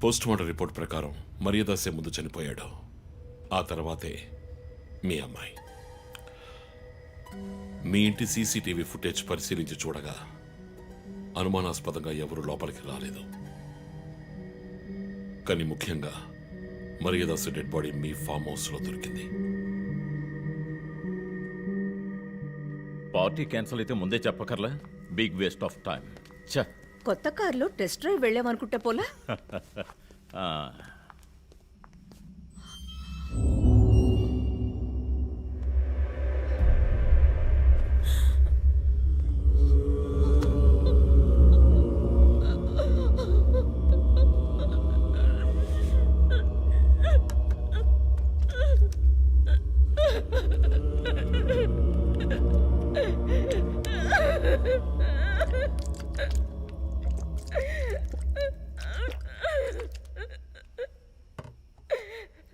Post mortem report ప్రకారం మర్యాదాసే ముందు చనిపోయాడు. ఆ తర్వాతే మీ అమ్మాయి. మీ ఇంటి సీసీటీవీ ఫుటేజ్ పరిశీలించి చూడగా అనుమానాస్పదంగా ఎవరూ లోపలికి రాలేదు. కానీ ముఖ్యంగా మర్యాదాసు డెడ్ బాడీ మీ ఫామ్ హౌస్లో దొరికింది. పార్టీ క్యాన్సిల్ అయితే ముందే చెప్పకర్లా? Big waste of time. కొత్త కారులో టెస్ట్ డ్రైవ్ వెళ్ళామనుకుంటా పోలా.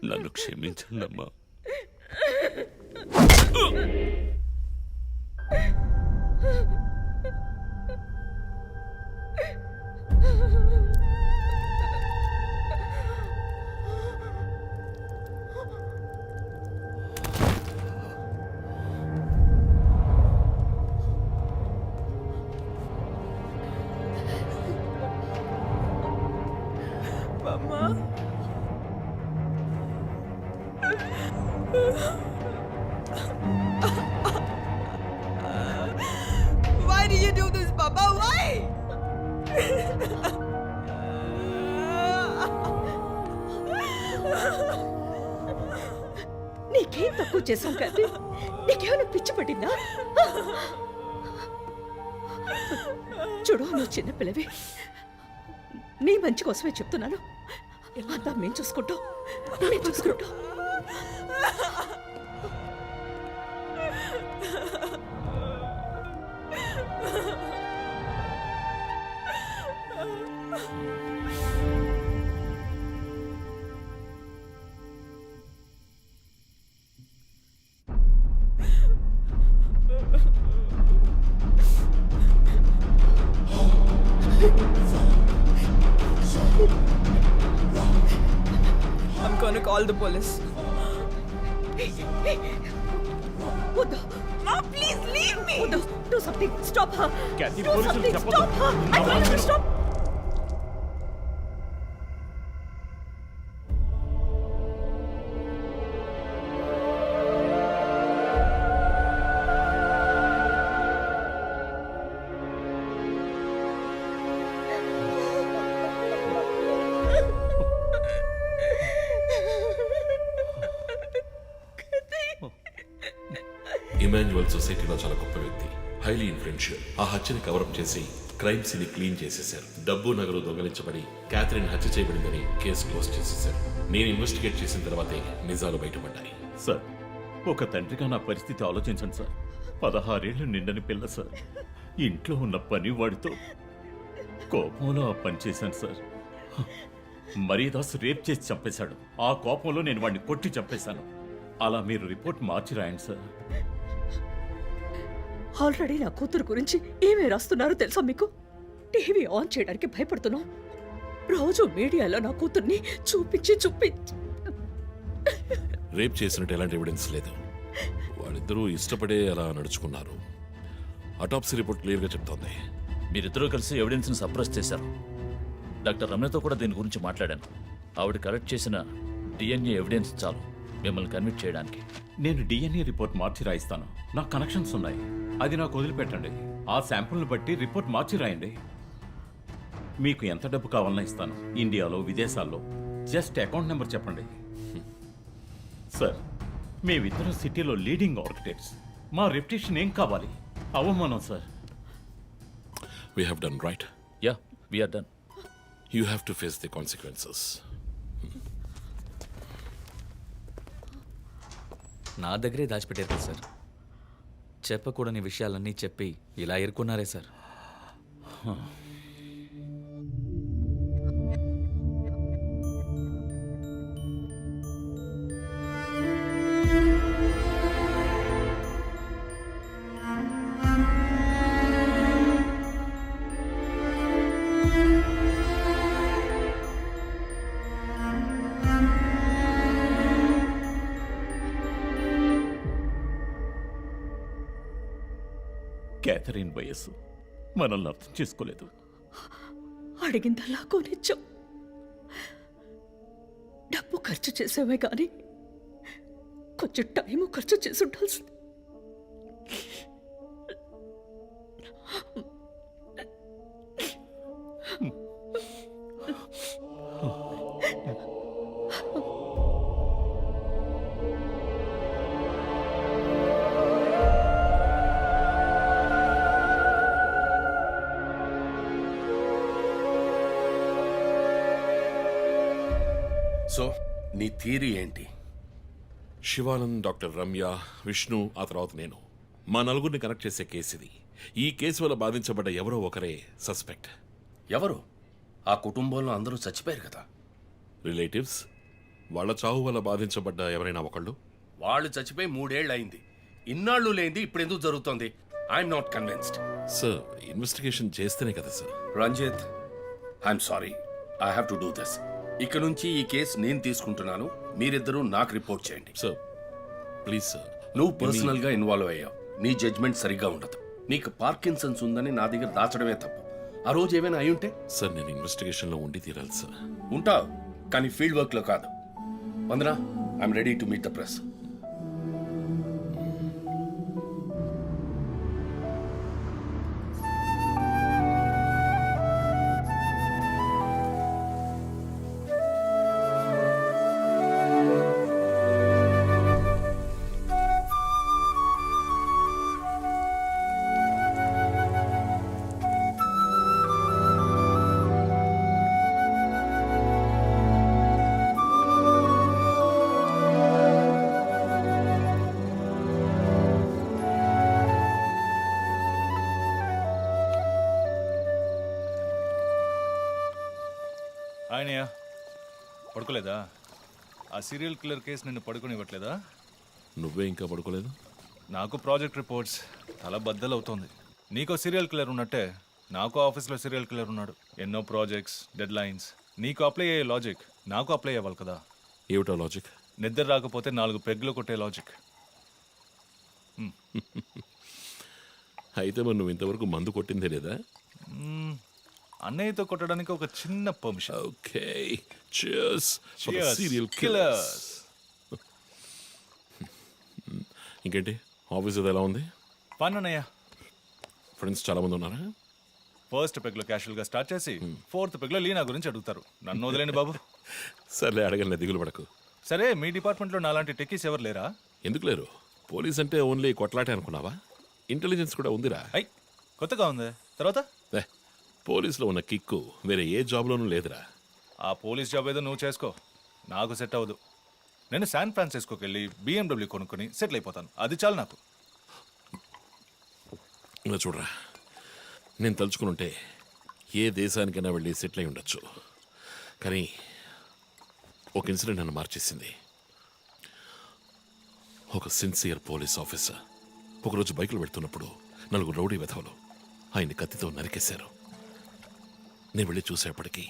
నన్ను క్షమించండమ్మా. Why do you do this, Papa? Why? నీకేం తక్కువ చేశాం కానీ నీకేమైనా పిచ్చి పట్టిందా? చూడు, నువ్వు చిన్నపిల్లవి. నీ మంచి కోసమే చెప్తున్నాను. అంతా మేము చూసుకుంటాం. I'm gonna call the police. వద్దు. Ma, please leave me. వద్దు. Do something. Stop her. Kathy, Do పోలీసులు something. చెప్పొద్దు. Stop her. I నా told మాట you to విను. stop. ఇమాన్యువల్ సొసైటీలో చాలా గొప్ప వ్యక్తి, హైలీ ఇన్ఫ్లుయెన్షియల్. ఆ హత్యని కవరప్ చేసి క్రైమ్ సీన్ క్లీన్ చేసేశారు. డబ్బు నగలు దొంగలించబడి క్యాథరిన్ హత్య చేయబడిందని కేసు క్లోజ్ చేసేశారు. నేను ఇన్వెస్టిగేట్ చేసిన తర్వాతే నిజాలు బయటపడ్డాయి. సార్, ఒక తండ్రిగా నా పరిస్థితి ఆలోచించండి సార్. 16 ఏళ్ళు నిండని పిల్ల సార్. ఇంట్లో ఉన్న పని వాడితో కోపంలో ఆ పని చేశాను సార్. మరీదాస్ రేప్ చేసి చంపేశాడు. ఆ కోపంలో నేను వాడిని కొట్టి చంపేశాను. అలా మీరు రిపోర్ట్ మార్చి రాయండి సార్. ఆల్రెడీ నా కూతురు గురించి ఏమేమి రాస్తున్నారో తెలుసా మీకు? టీవీ ఆన్ చేయడానికి భయపడుతున్నాం. రోజు మీడియాలో నా కూతుర్ని చూపించి రేప్ చేసినట్టు ఎలాంటి ఎవిడెన్స్ లేదు. వాళ్ళిద్దరూ ఇష్టపడే అలా నడుచుకున్నారు. అటాప్సీ రిపోర్ట్ క్లియర్గా చెప్తోంది. మీరిద్దరూ కలిసి ఎవిడెన్స్ని సప్రెస్ చేశారు. డాక్టర్ రమణతో కూడా దీని గురించి మాట్లాడాను. ఆవిడ కలెక్ట్ చేసిన డిఎన్ఏ ఎవిడెన్స్ చాలు మిమ్మల్ని కన్విక్ట్ చేయడానికి. నేను డిఎన్ఏ రిపోర్ట్ మార్చి రాయిస్తాను. నాకు కనెక్షన్స్ ఉన్నాయి. అది నాకు వదిలిపెట్టండి. ఆ శాంపుల్ని బట్టి రిపోర్ట్ మార్చి రాయండి. మీకు ఎంత డబ్బు కావాలన్నా ఇస్తాను. ఇండియాలో, విదేశాల్లో. జస్ట్ అకౌంట్ నెంబర్ చెప్పండి. సార్, మేమిద్దరం సిటీలో లీడింగ్ ఆర్కిటెక్ట్స్. మా రెప్యుటేషన్ ఏం కావాలి? అవమానం sir. We have done right. Yeah, we're done. You have to face the consequences. నా దగ్గరే దాచిపెట్టారు కదా సార్. చెప్పకూడని విషయాలన్నీ చెప్పి ఇలా ఇరుక్కున్నారే సార్. క్యాథరిన్ వయస్సు మనల్ని అర్థం చేసుకోలేదు. అడిగిందల్లా కొనిచ్చాం. డబ్బు ఖర్చు చేసేవే కానీ కొంచెం టైము ఖర్చు చేసి ఉండాల్సింది. సో నీ థియరీ ఏంటి? శివానంద్, డాక్టర్ రమ్య, విష్ణు, ఆ తర్వాత నేను, మా నలుగురిని కనెక్ట్ చేసే కేసు ఇది. ఈ కేసు వల్ల బాధించబడ్డ ఎవరో ఒకరే సస్పెక్ట్. ఎవరు? ఆ కుటుంబంలో అందరూ చచ్చిపోయారు కదా. రిలేటివ్స్. వాళ్ళ చావు వల్ల బాధించబడ్డ ఎవరైనా ఒకళ్ళు. వాళ్ళు చచ్చిపోయి 3 ఏళ్ళు అయింది. ఇన్నాళ్ళు లేనిది ఇప్పుడు ఎందుకు జరుగుతోంది? I'm not convinced. Sir, investigation చేస్తేనే కదా sir. Ranjit, I'm sorry, I have to do this. ఇక నుంచి ఈ కేసు నేను తీసుకుంటున్నాను. మీరిద్దరూ నాకు రిపోర్ట్ చేయండి. Sir please sir. నువ్వు పర్సనల్ గా ఇన్వాల్వ్ అయ్యావు. నీ జడ్జ్మెంట్ సరిగ్గా ఉండదు. నీకు పార్కిన్సన్స్ ఉందని నా దగ్గర దాచడమే తప్పు. ఆ రోజు ఏమైనా అయి ఉంటే? సార్, నేను ఇన్వెస్టిగేషన్ లో ఉండి తీరాలి సార్. ఉంటావు, కానీ ఫీల్డ్ వర్క్ లో కాదు. Vandana, I'm ready to meet the press. ఆయనయ్య పడుకోలేదా? ఆ సీరియల్ కిల్లర్ కేసు నిన్ను పడుకోనివ్వట్లేదా? నువ్వే ఇంకా పడుకోలేదు? నాకు ప్రాజెక్ట్ రిపోర్ట్స్ తల బద్దలవుతోంది. నీకో సీరియల్ కిల్లర్ ఉన్నట్టే నాకు ఆఫీస్లో సీరియల్ కిల్లర్ ఉన్నాడు. ఎన్నో ప్రాజెక్ట్స్, డెడ్ లైన్స్. నీకు అప్లై అయ్యే లాజిక్ నాకు అప్లై అవ్వాలి కదా. ఏమిటో లాజిక్? నిద్ర రాకపోతే 4 పెగ్గులు కొట్టే లాజిక్. అయితే మరి నువ్వు ఇంతవరకు మందు కొట్టిందే లేదా? అన్నయ్యతో కొట్టడానికి ఒక చిన్న permission. Okay, cheers for the Cheers, serial killers. killers. ఇంకేంటి, ఆఫీస్ అది ఎలా ఉంది? ఫన్ అన్నయ్య. ఫ్రెండ్స్ చాలా మంది ఉన్నారా? ఫస్ట్ పెగ్లో క్యాషువల్ గా స్టార్ట్ చేసి 4th పెగ్లో లీనా గురించి అడుగుతారు. నన్ను వదిలేండి బాబు. సర్లే, అడగలే, దిగులు పడకు. సరే, మీ డిపార్ట్మెంట్లో నాలాంటి టెక్కీస్ ఎవరు లేరా? ఎందుకు లేరు? పోలీస్ అంటే ఓన్లీ కొట్లాటే అనుకున్నావా? ఇంటెలిజెన్స్ కూడా ఉందిరా. అయ్, కొత్తగా ఉంది. తర్వాత ఏ, పోలీసులో ఉన్న కిక్కు వేరే ఏ జాబ్లోనూ లేదురా. ఆ పోలీస్ జాబ్ ఏదో నువ్వు చేసుకో, నాకు సెట్ అవ్వదు. నేను శాన్ ఫ్రాన్సిస్కోకి వెళ్ళి BMW కొనుక్కొని సెటిల్ అయిపోతాను. అది చాలు నాకు. ఇలా చూడరా, నేను తలుచుకుని ఉంటే ఏ దేశానికైనా వెళ్ళి సెటిల్ అయి ఉండొచ్చు. కానీ ఒక ఇన్సిడెంట్ నన్ను మార్చేసింది. ఒక సిన్సియర్ పోలీస్ ఆఫీసర్ ఒకరోజు బైకులు పెడుతున్నప్పుడు 4 రౌడీ వెధవలు ఆయన్ని కత్తితో నరికేశారు. నేను వెళ్ళి చూసేపటికి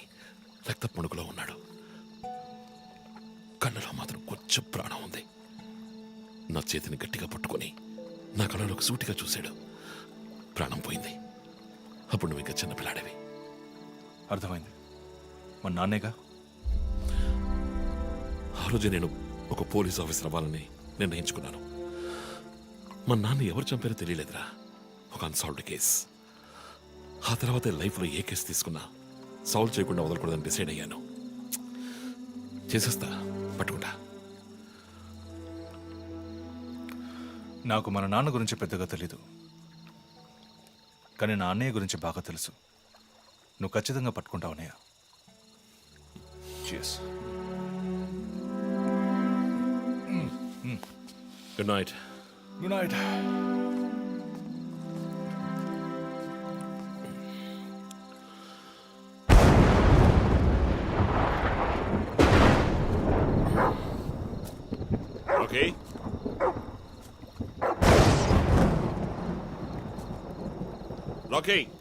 రక్త పుణుకులో ఉన్నాడు. కళ్ళలో మాత్రం కొంచెం ప్రాణం ఉంది. నా చేతిని గట్టిగా పట్టుకొని నా కళ్ళలోకి సూటిగా చూశాడు. ప్రాణం పోయింది. అప్పుడు నువ్వు ఇంకా చిన్నపిల్లాడేవి. అర్థమైంది. మా నాన్నేగా. ఆ రోజు నేను ఒక పోలీస్ ఆఫీసర్ అవ్వాలని నిర్ణయించుకున్నాను. మా నాన్న ఎవరు చంపారో తెలియలేదురా. ఒక అన్సాల్వ్డ్ కేస్. ఆ తర్వాత లైఫ్లో ఏ కేసు తీసుకున్నా సాల్వ్ చేయకుండా వదలకూడదని డిసైడ్ అయ్యాను. చేసేస్తా, పట్టుకుంటా. నాకు మన నాన్న గురించి పెద్దగా తెలీదు, కానీ నా అన్నయ్య గురించి బాగా తెలుసు. నువ్వు ఖచ్చితంగా పట్టుకుంటావు అన్నయ్య. Cheers. Good night. Good night. Okay, locking.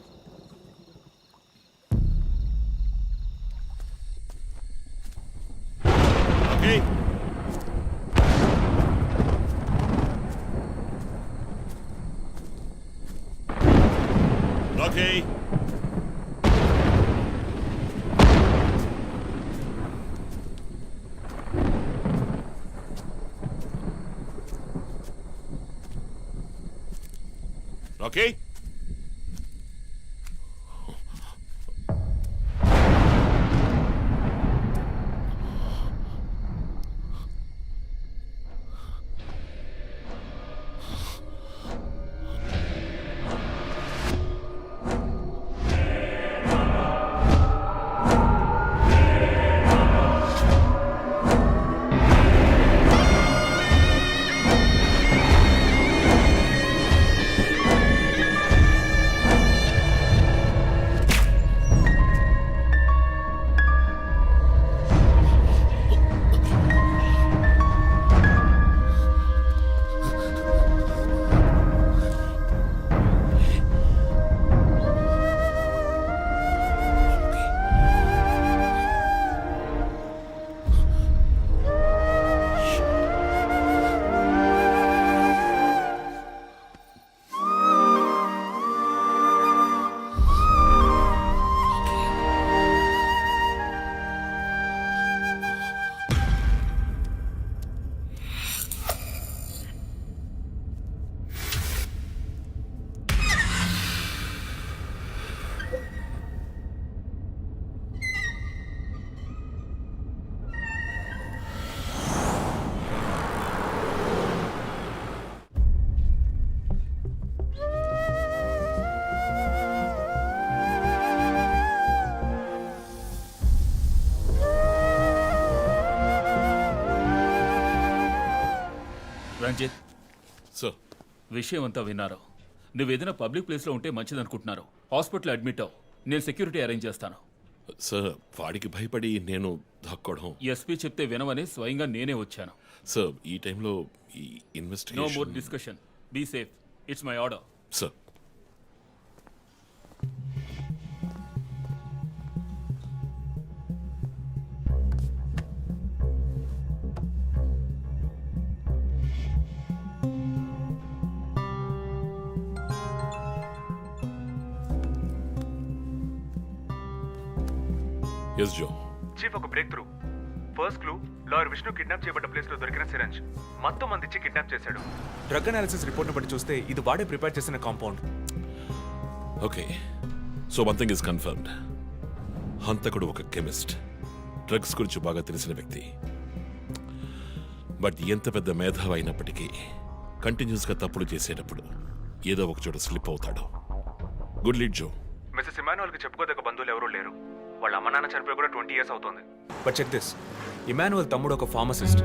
Okay, okay okay Ranjit, sir విషయం అంతా విన్నారు. నువ్వేదైనా పబ్లిక్ ప్లేస్లో ఉంటే మంచిదనుకుంటున్నారు. హాస్పిటల్ అడ్మిట్ అవ్వు, నేను సెక్యూరిటీ అరేంజ్ చేస్తాను. సార్ వాడికి భయపడి నేను దాక్కోవడం. ఎస్పీ చెప్తే వినవని స్వయంగా నేనే వచ్చాను. సార్ ఈ టైంలో ఈ no more investigation. Discussion. Be safe. It's my order. Sir yes Joe. Chief, ఒక breakthrough. First clue, lawyer Vishnu kidnap చేయబడ్డ ప్లేస్ లో దొరికిన సిరంజ్ మొత్తం మంది ఇచ్చి కిడ్నాప్ చేశాడు. డ్రగ్ అనాలిసిస్ రిపోర్ట్ బట్టి చూస్తే ఇది వాడే ప్రిపేర్ చేసిన compound. Okay, so one thing is confirmed. హంతకుడు ఒక కెమిస్ట్, డ్రగ్స్ గురించి బాగా తెలిసిన వ్యక్తి. బట్ ఎంత పెద్ద మేధావి అయినప్పటికీ కంటిన్యూస్గా తప్పులు చేసేటప్పుడు ఏదో ఒక చోట స్లిప్ అవుతాడు. గుడ్ లీడ్ జో. మిస్సెస్ ఇమానువల్ కి చెప్పుకోదగ్గ బంధువులు ఎవరూ లేరు. వాళ్ళ అమ్మ నాన్న చనిపోయి కూడా 20 years అవుతుంది. బట్ చెక్ దిస్, ఇమానువల్ తమ్ముడు ఒక ఫార్మసిస్ట్.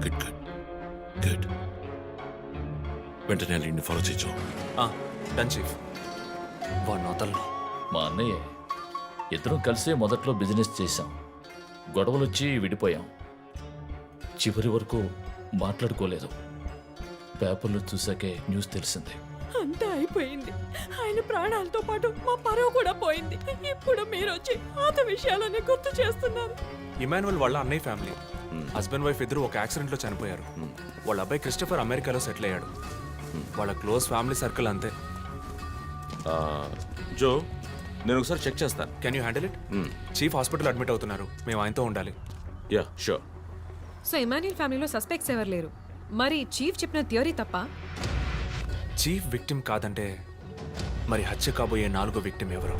Good good good. వెంటనే లీడ్ని ఫాలో చేయొచ్చు. Done chief. వాడు నోతల్లో మా అన్నయ్య, ఇద్దరం కలిసే మొదట్లో బిజినెస్ చేశాం. గొడవలొచ్చి విడిపోయాం. చివరి వరకు మాట్లాడుకోలేదు. పేపర్లో చూసాకే న్యూస్ తెలిసింది. అంతా అయిపోయింది. ఆయన ప్రాణాలతో పాటు మా పరువు కూడా పోయింది. ఇప్పుడు మీరు వచ్చి పాత విషయాలని గుర్తు చేస్తున్నారు. ఇమానువల్ వాళ్ళ అన్నయ్య ఫ్యామిలీ, హస్బెండ్ వైఫ్ ఇద్దరు ఒక యాక్సిడెంట్ లో చనిపోయారు. వాళ్ళ అబ్బాయి క్రిస్టఫర్ అమెరికాలో సెటిల్ అయ్యాడు. వాళ్ళ క్లోజ్ ఫ్యామిలీ సర్కిల్ అంతే. జో, నేను ఒకసారి చెక్ చేస్తాను. Can you handle it? Chief hospital admit అవుతున్నారు, మేము ఆయనతో ఉండాలి. Yeah sure. సో ఇమాన్యుల్ ఫ్యామిలీలో సస్పెక్ట్స్ ఎవరు లేరు. మరి చీఫ్ చెప్పిన థియరీ తప్ప? చీఫ్ విక్టిమ్ కాదంటే మరి హత్య కాబోయే 4వ విక్టిమ్ ఎవరు?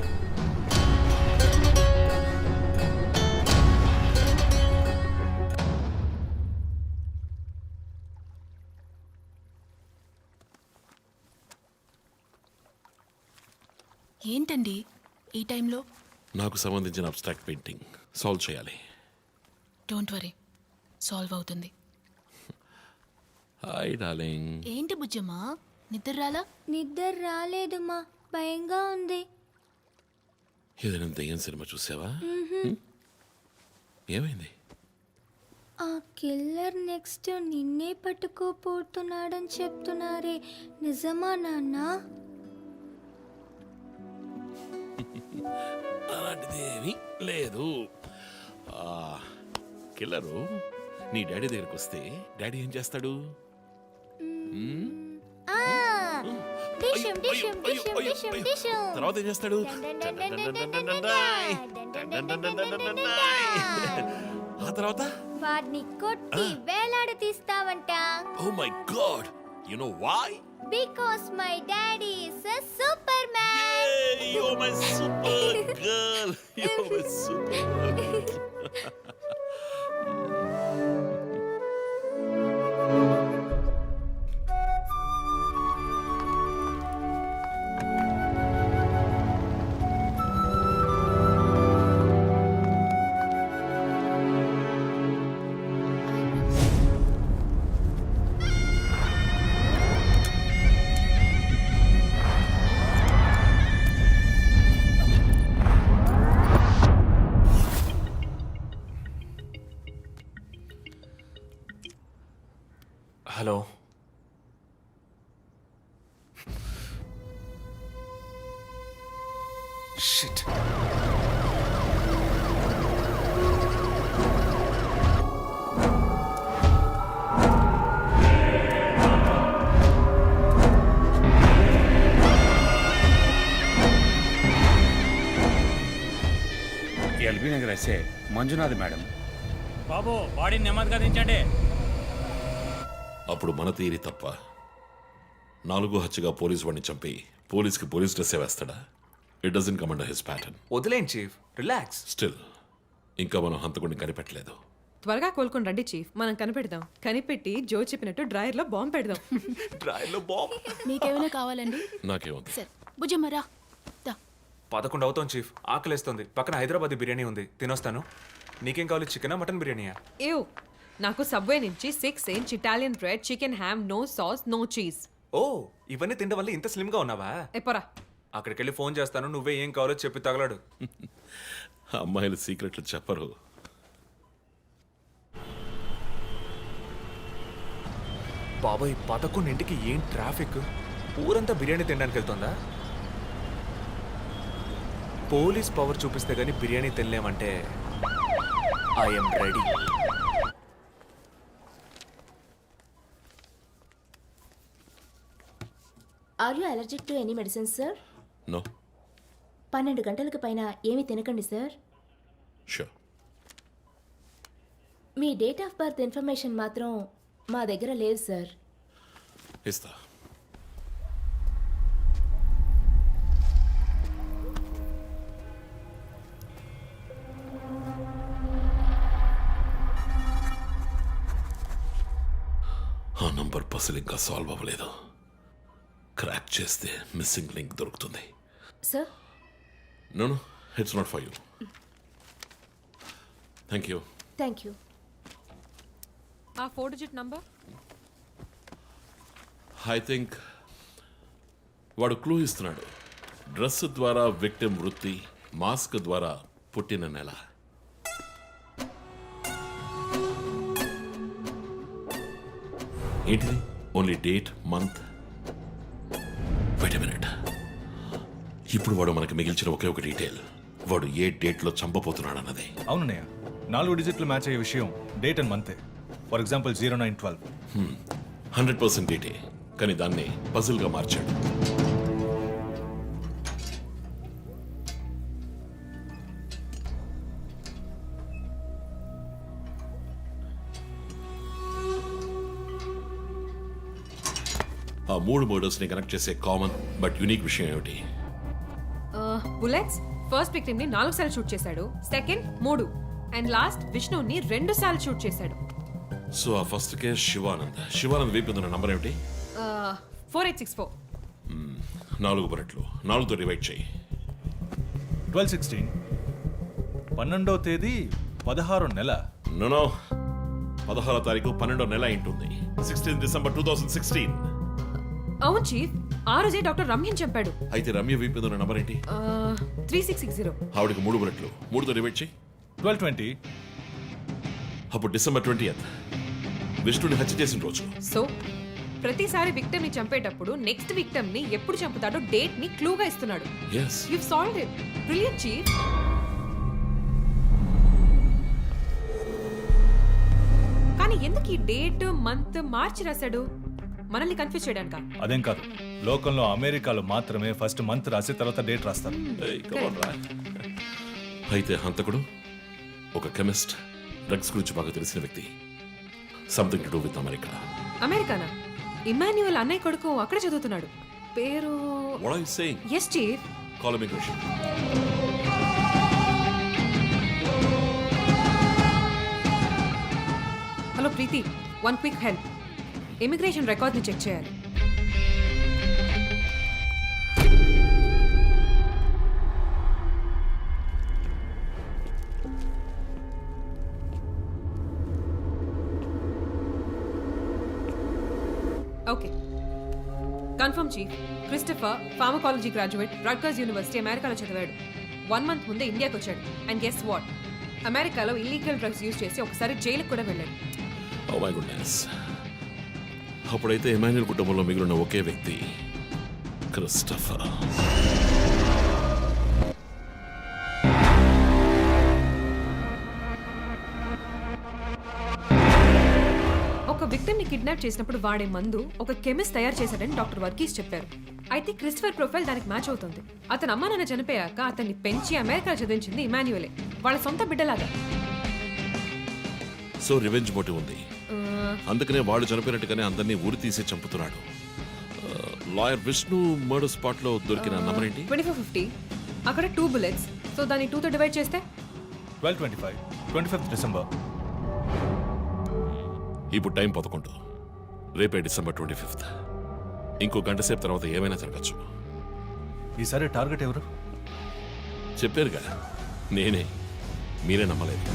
ఏంటండి ఈ టైంలో? నాకు సంబంధించిన అబ్స్ట్రాక్ట్ పెయింటింగ్ సాల్వ్ చేయాలి. డోంట్ వరీ, సాల్వ్ అవుతుంది. Hi darling. ఏంటి బుజ్జమ్మా, నిద్ర రాలా? నిద్ర రాలేదు మా, భయంగా ఉంది. ఏదైనా దెయ్యం సినిమా చూసావా? ఏమైంది? ఆ కిల్లర్ నెక్స్ట్ నిన్నే పట్టుకోపోతున్నాడని చెప్తున్నారే, నిజమా నాన్న? అలాంటిదేమీ లేదు. కిల్లరు నీ డాడీ దగ్గరికి వస్తే డాడీ ఏం చేస్తాడు? డిషం డిషం డిషం డిషం డిషం డిషం తర్వాత ఏం చేస్తాడు? ఆ తర్వాత వాడిని కొట్టి వేలాడ తీస్తావంట. Oh my god, you know why? Because my daddy is a superman. You're my super girl. You're my super girl. Hello, shit. LB Nagar SA Manjunath madam. బాబు బాడీని నెమ్మదిగా దించండి. అప్పుడు మన తీరి తప్ప 4 హత్యగా పోలీస్ వాడిని చంపి పోలీస్కి పోలీస్ డ్రెస్సే వేస్తాడా? It doesn't come under his pattern. వదిలేం చీఫ్, రిలాక్స్. స్టిల్ ఇంకా మనం హంతకుడిని కనిపెట్టలేదు. త్వరగా కోలుకొని రండి చీఫ్, మనం కనిపెడదాం. కనిపెట్టి జో చెప్పినట్టు డ్రాయర్లో బాంబు పెడదాం. డ్రాయర్లో బాంబ్. మీకేమైనా కావాలండి? నాకేముంది? సార్ భుజమ్మరా. 11 అవుతాం చీఫ్, ఆకలేస్తుంది. పక్కన హైదరాబాద్ బిర్యానీ ఉంది, తినొస్తాను. నీకేం కావాలి, చికెనా మటన్ బిర్యానీయా? ఏవ్, నాకు సబ్వే నుంచి 6 inch Italian bread, chicken ham, no sauce, no cheese. Oh, ఇవన్నీ తినడం వల్ల ఇంత స్లిమ్గా ఉన్నావా? ఎప్పరా అక్కడికి వెళ్ళి ఫోన్ చేస్తాను, నువ్వే ఏం కావాలో చెప్పి తగలడు. అమ్మాయిలు సీక్రెట్లు చెప్పరు. బాబాయ్ 11ంటికి ఏం ట్రాఫిక్! ఊరంతా బిర్యానీ తినడానికి వెళ్తుందా? పోలీస్ పవర్ చూపిస్తే గానీ బిర్యానీ తినలేమంటే I'm ready. Are you allergic to any medicine sir? No. 12 గంటలకు పైన ఏమీ తినకండి సార్. షూర్. మీ డేట్ ఆఫ్ బర్త్ ఇన్ఫర్మేషన్ మాత్రం మా దగ్గర లేదు సార్. ఇస్తా. ఆ నంబర్ పసిల్ ఇంకా సాల్వ్ అవ్వలేదు. క్రాక్ చేస్తే మిస్సింగ్ లింక్ దొరుకుతుంది. Sir no no, it's not for you. Thank you. Thank you. ఆ 4 డిజిట్ నంబర్. ఐ థింక్ వాడు క్లూ ఇస్తున్నాడు. డ్రెస్ ద్వారా విక్టిమ్ వృత్తి, మాస్క్ ద్వారా పుట్టిన నెల. ఏంటిది? Only date, month. Wait a minute. ఇప్పుడు వాడు మనకి మిగిల్చిన ఒకే ఒక డీటెయిల్, వాడు ఏ డేట్లో చంపబోతున్నాడు అన్నది. అవునన్నయ్య, 4 డిజిట్లు మ్యాచ్ అయ్యే విషయం డేట్ అండ్ మంతే. For example 0912. 100% డేటే, కానీ దాన్ని పజిల్గా మార్చాడు. ఆ 3 మర్డర్స్ని కనెక్ట్ చేసే కామన్ బట్ యూనిక్ విషయం ఏమిటి? బుల్లెట్స్ ఫస్ట్ విక్టిమ్ ని 4 సార్లు షూట్ చేశాడు, సెకండ్ 3, అండ్ లాస్ట్ విష్ణుని 2 సార్లు షూట్ చేశాడు. సో ఆ ఫస్ట్ కేస్ శివానంద్ వీపు ఉన్న నంబర్ ఏమిటి? 4864. 4 బుల్లెట్లు, 4తో డివైడ్ చేయి. 12/16. 12వ తేదీ 16వ నెల. నో, 16వ తారీఖు 12వ నెల ఉంటుంది. 16 డిసెంబర్ 2016. అవును చీఫ్, ఆ రోజే డాక్టర్ రమ్యని చంపాడు. అయితే రమ్య వీపు ఉన్న నంబర్ ఏంటి? 3660. ఆవిడకి 3 బుల్లెట్లు, 3తో డివైడ్ చేయి. 12/20. అప్పుడు డిసెంబర్ 20th విష్ణుని హత్య చేసిన రోజు. సో ప్రతిసారి విక్టిమ్ ని చంపేటప్పుడు నెక్స్ట్ విక్టిమ్ ని ఎప్పుడు చంపుతాడో డేట్ ని క్లూగా ఇస్తున్నాడు. Yes. You've solved it. Brilliant, chief. కానీ ఎందుకు ఈ డేట్, మంత్, మార్చి రాశాడు? మనల్ని కన్ఫ్యూజ్ చేయడానికా? అదేం కాదు, లోకంలో అమెరికాలో మాత్రమే ఫస్ట్ మంత్ రాసి తర్వాత డేట్ రాస్తారు. ఏయ్, come on రా. అయితే హంతకుడు ఒక కెమిస్ట్, డ్రగ్స్ గురించి బాగా తెలిసిన వ్యక్తి. Something to do with America. అమెరికానా? ఇమాన్యువల్ అన్నయ్య కొడుకు అక్కడ చదువుతున్నాడు. పేరు What are you saying? Yes chief. Call immigration. Hello Preethi, one quick help. Immigration రికార్డ్ని చెక్ చేయాలి. Okay, confirm chief. Christopher pharmacology graduate, Rutgers university, అమెరికాలో చదివాడు. 1 month ముందే ఇండియాకి వచ్చాడు. అండ్ గెస్ వాట్, అమెరికాలో ఇల్లీగల్ డ్రగ్స్ యూజ్ చేసి ఒకసారి జైలుకి కూడా వెళ్ళాడు. Oh my goodness. అప్పుడైతే ఎమాన్యుల్ కుటుంబంలో మిగిలిన ఒకే వ్యక్తి క్రిస్టఫర్. ఒక విక్టిమ్ ని కిడ్నాప్ చేసినప్పుడు వాడే మందు ఒక కెమిస్ట్ తయారు చేశాడని డాక్టర్ వర్గీస్ చెప్పారు. అయితే క్రిస్టఫర్ ప్రొఫైల్ దానికి మ్యాచ్ అవుతుంది. అతని అమ్మ నాన్న చనిపోయాక అతన్ని పెంచి అమెరికా చదివించింది ఇమాన్యువలే, వాళ్ళ సొంత బిడ్డలాగా. సో రివెంజ్ మోటివ్ ఉంది. అందుకనే వాడు చనిపోయినట్టుగానే అందరినీ ఊరి తీసి చంపుతున్నాడు. లాయర్ విష్ణు మర్డర్ స్పాట్ లో దొరికిన నంబర్ ఏంటి? 2450. అక్కడ 2 bullets. సో దాన్ని 2 తో డివైడ్ చేస్తే 12/25, 25th December. ఇప్పుడు టైం 11. రేపే December 25th. ఇంకో గంట సేపు తర్వాత ఏమైనా జరగచ్చు. ఈసారి టార్గెట్ ఎవరు? చెప్పారుగా, నేనే. మీరే నమ్మలేదు.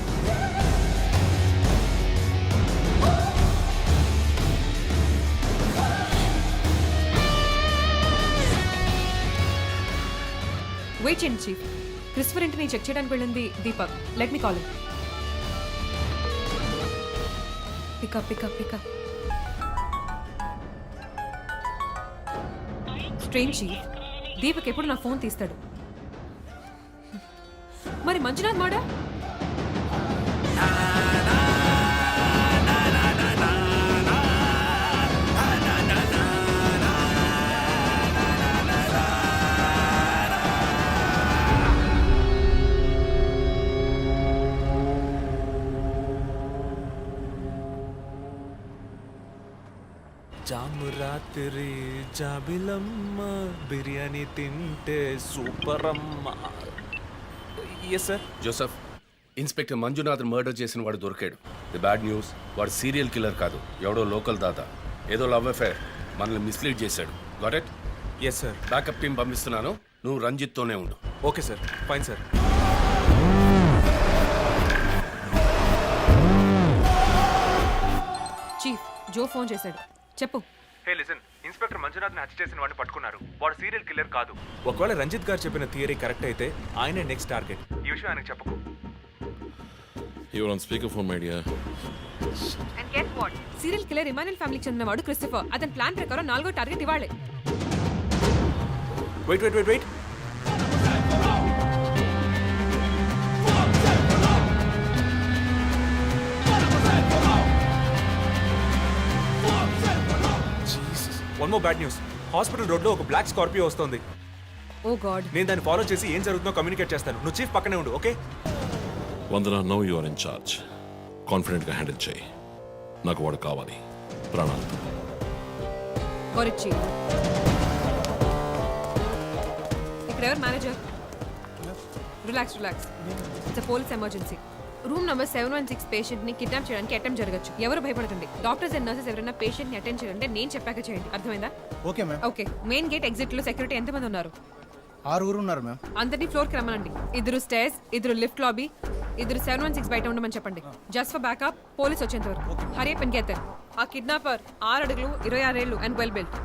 వెయిట్ చేయండి చీఫ్. క్రిస్టఫర్ ఇంటిని చెక్ చేయడానికి వెళ్ళింది Deepak. Let me call. Pickup. Strange chief, Deepak ఎప్పుడు నా ఫోన్ తీస్తాడు. మరి మంజునాథ్ మాడా? జాము రాత్రి జాబిలమ్మ బిర్యానీ తింటే సూపర్ అమ్మ. Yes sir. Joseph, inspector Manjunath murder చేసిన వాడు దొరికాడు. ది బ్యాడ్ న్యూస్, వాడు సీరియల్ కిల్లర్ కాదు, ఎవడో లోకల్ దాత. ఏదో లవ్ అఫైర్, మనల్ని మిస్లీడ్ చేశాడు. Got it? Yes sir. Backup team పంపిస్తున్నాను, నువ్వు రంజిత్తోనే ఉండు. Okay sir, fine sir. Chief, Joe phone చేశాడు. చెప్పు. హే లిసన్, ఇన్స్పెక్టర్ మంజునాథ్ని హత్య చేసిన వాడిని పట్టుకున్నారు. వాడు సీరియల్ కిల్లర్ కాదు. ఒకవేళ రంజిత్ గారు చెప్పిన థియరీ కరెక్ట్ అయితే ఆయనే నెక్స్ట్ టార్గెట్. ఈ విషయం ఆయనకు చెప్పకు. Your on speaker phone my dear. And guess what, serial killer Emmanuel ఫ్యామిలీకి చెందినవాడు క్రిస్టఫర్. అతని ప్లాన్ ప్రకారం 4వ టార్గెట్ ఇవాళే. Wait. One more bad news. Hospital రోడ్లో ఒక బ్లాక్ స్కార్పియో వస్తుంది. Oh god. నేను దాన్ని ఫాలో చేసి ఏం జరుగుతుందో కమ్యూనికేట్ చేస్తాను. నువ్వు చీఫ్ పక్కనే ఉండు, okay? Vandana, now you are in charge. కాన్ఫిడెంట్గా హ్యాండిల్ చేయి. నాకు వాడు కావాలి, ప్రాణాలతో. చీఫ్, ఇక్కడ ఎవరు manager? Relax. It's police emergency. Room number 716 patient ని కిడ్నాప్ చేయడానికి అటెంప్ట్ జరగచ్చు. ఎవరు భయపడకండి. డాక్టర్స్ అండ్ నర్సెస్ ఎవరైనా పేషెంట్ ని అటెండ్ చేయాలంటే నేను చెప్పాక చేయండి. అర్థమైందా? Okay ma'am. Okay. Main gate exit లో సెక్యూరిటీ ఎంతమంది ఉన్నారు? 6 ఉన్నారు మ్యామ్. అందరినీ ఫ్లోర్ కి రమ్మనండి. 2 స్టేర్స్, 2 లిఫ్ట్ లాబీ, 2 716 బయట ఉండమని చెప్పండి. జస్ట్ ఫర్ బ్యాకప్, పోలీస్ వచ్చేంత వరకు. Hurry up and get there. ఆ కిడ్నాపర్ 6 అడుగులు 26 ఏళ్ళు and well built.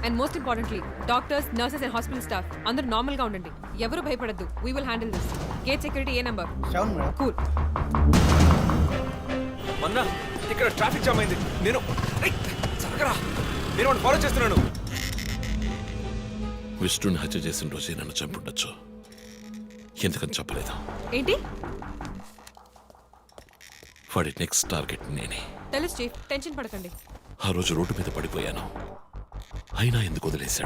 And most importantly, doctors, nurses and hospital staff అందరూ నార్మల్ గా ఉండండి. ఎవరు భయపడద్దు. We will handle this. Gate security ఏ నంబర్? 7 మేడం. కూల్. మొన్న ఇక్కడ ట్రాఫిక్ జామ్ అయింది. నేను వాడిని ఫాలో చేస్తున్నాను. విష్ణుని హత్య చేసిన రోజే నన్ను చంపుండొచ్చు. ఎందుకని చెప్పలేదు? ఏంటి? వాడి నెక్స్ట్ టార్గెట్ నేనే. తెలుసు చీఫ్, టెన్షన్ పడకండి. ఆ రోజు రోడ్డు మీద పడిపోయాను. అయినా ఎందుకు వదిలేశాడు?